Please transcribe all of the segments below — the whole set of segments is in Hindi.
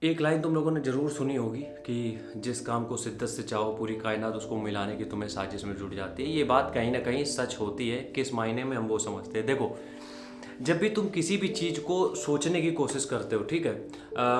एक लाइन तुम लोगों ने ज़रूर सुनी होगी कि जिस काम को शिद्दत से चाहो पूरी कायनात उसको मिलाने की तुम्हें साजिश में जुट जाती है। ये बात कहीं ना कहीं सच होती है। किस मायने में हम वो समझते हैं। देखो, जब भी तुम किसी भी चीज़ को सोचने की कोशिश करते हो, ठीक है,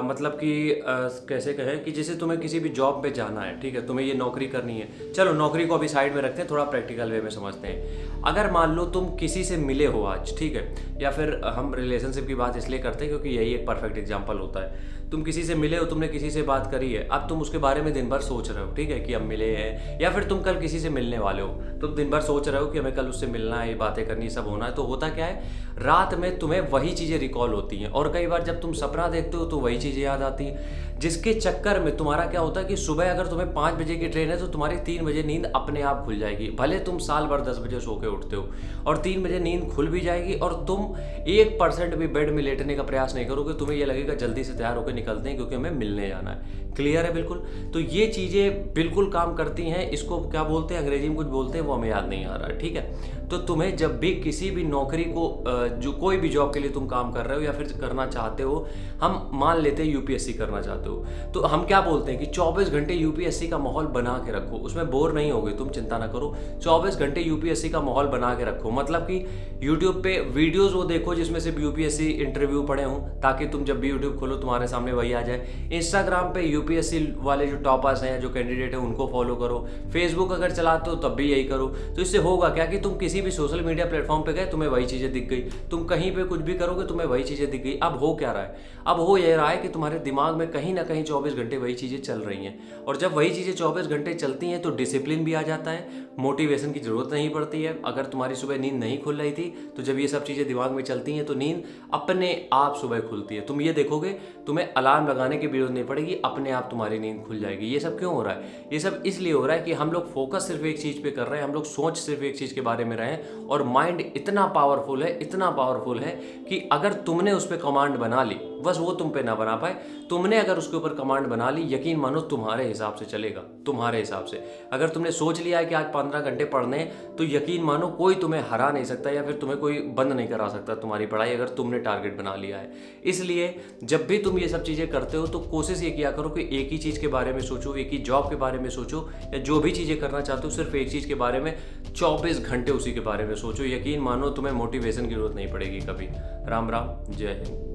मतलब कि कैसे कहें कि जैसे तुम्हें किसी भी जॉब पे जाना है, ठीक है, तुम्हें ये नौकरी करनी है। चलो नौकरी को अभी साइड में रखते हैं, थोड़ा प्रैक्टिकल वे में समझते हैं। अगर मान लो तुम किसी से मिले हो आज, ठीक है, या फिर हम रिलेशनशिप की बात इसलिए करते हैं क्योंकि यही एक परफेक्ट एग्जाम्पल होता है। तुम किसी से मिले हो, तुमने किसी से बात करी है, अब तुम उसके बारे में दिन भर सोच रहे हो, ठीक है, कि अब मिले हैं, या फिर तुम कल किसी से मिलने वाले हो, तुम दिन भर सोच रहे हो कि हमें कल उससे मिलना है, ये बातें करनी, सब होना है। तो होता क्या है, रात में तुम्हें वही चीज़ें रिकॉल होती हैं, और कई बार जब तुम सपना देखते हो तो वही चीज़ें याद आती हैं, जिसके चक्कर में तुम्हारा क्या होता है कि सुबह अगर तुम्हें 5 बजे की ट्रेन है तो तुम्हारी 3 बजे नींद अपने आप खुल जाएगी। भले तुम साल भर 10 बजे सो के उठते हो, और 3 बजे नींद खुल भी जाएगी, और तुम 1% भी बेड में लेटने का प्रयास नहीं करोगे। तुम्हें ये लगेगा जल्दी से तैयार होकर निकलते हैं क्योंकि हमें मिलने जाना है। क्लियर है बिल्कुल। तो ये चीज़ें बिल्कुल काम करती हैं। इसको क्या बोलते हैं, अंग्रेजी में कुछ बोलते हैं, वो हमें याद नहीं आ रहा है, ठीक है। तो तुम्हें जब भी किसी भी नौकरी को जो कोई भी जॉब के लिए तुम काम कर रहे हो या फिर करना चाहते हो, हम मान लेते हैं यूपीएससी करना चाहते हो, तो हम क्या बोलते हैं कि 24 घंटे यूपीएससी का माहौल बना के रखो, उसमें बोर नहीं होगे तुम, चिंता ना करो। 24 घंटे यूपीएससी का माहौल बना के रखो, मतलब कि यूट्यूब पे वीडियोस वो देखो जिसमें सिर्फ यूपीएससी इंटरव्यू पड़े हों, ताकि तुम जब भी यूट्यूब खोलो तुम्हारे सामने वही आ जाए। इंस्टाग्राम पे यूपीएससी वाले जो टॉपर्स हैं, जो कैंडिडेट हैं, उनको फॉलो करो। फेसबुक अगर चलाते हो तब भी यही करो। तो इससे होगा क्या कि तुम किसी भी सोशल मीडिया प्लेटफॉर्म पे गए, तुम्हें वही चीज़ें दिख गई, तुम कहीं पे कुछ भी करोगे तुम्हें वही चीज़ें दिख गई। अब हो क्या रहा है, अब हो ये रहा है कि तुम्हारे दिमाग में कहीं ना कहीं 24 घंटे वही चीज़ें चल रही हैं, और जब वही चीज़ें 24 घंटे चलती हैं तो डिसिप्लिन भी आ जाता है, मोटिवेशन की ज़रूरत नहीं पड़ती है। अगर तुम्हारी सुबह नींद नहीं खुल रही थी तो जब ये सब चीज़ें दिमाग में चलती हैं तो नींद अपने आप सुबह खुलती है। तुम ये देखोगे, तुम्हें अलार्म लगाने की जरूरत नहीं पड़ेगी, अपने आप तुम्हारी नींद खुल जाएगी। ये सब क्यों हो रहा है, ये सब इसलिए हो रहा है कि हम लोग फोकस सिर्फ एक चीज़ पे कर रहे हैं, हम लोग सोच सिर्फ एक चीज़ के बारे में रहे हैं, और माइंड इतना पावरफुल है, इतना पावरफुल है कि अगर तुमने उस पर कमांड बना ली, बस वो तुम पे ना बना पाए, तुमने अगर उसके ऊपर कमांड बना ली, यकीन मानो तुम्हारे हिसाब से चलेगा, तुम्हारे हिसाब से। अगर तुमने सोच लिया है कि आज 15 घंटे पढ़ने हैं, तो यकीन मानो कोई तुम्हें हरा नहीं सकता, या फिर तुम्हें कोई बंद नहीं करा सकता तुम्हारी पढ़ाई, अगर तुमने टारगेट बना लिया है। इसलिए जब भी तुम ये सब चीज़ें करते हो तो कोशिश ये किया करो कि एक ही चीज़ के बारे में सोचो, एक ही जॉब के बारे में सोचो, या जो भी चीज़ें करना चाहते हो सिर्फ एक चीज़ के बारे में 24 घंटे उसी के बारे में सोचो। यकीन मानो तुम्हें मोटिवेशन की जरूरत नहीं पड़ेगी कभी। राम राम, जय हिंद।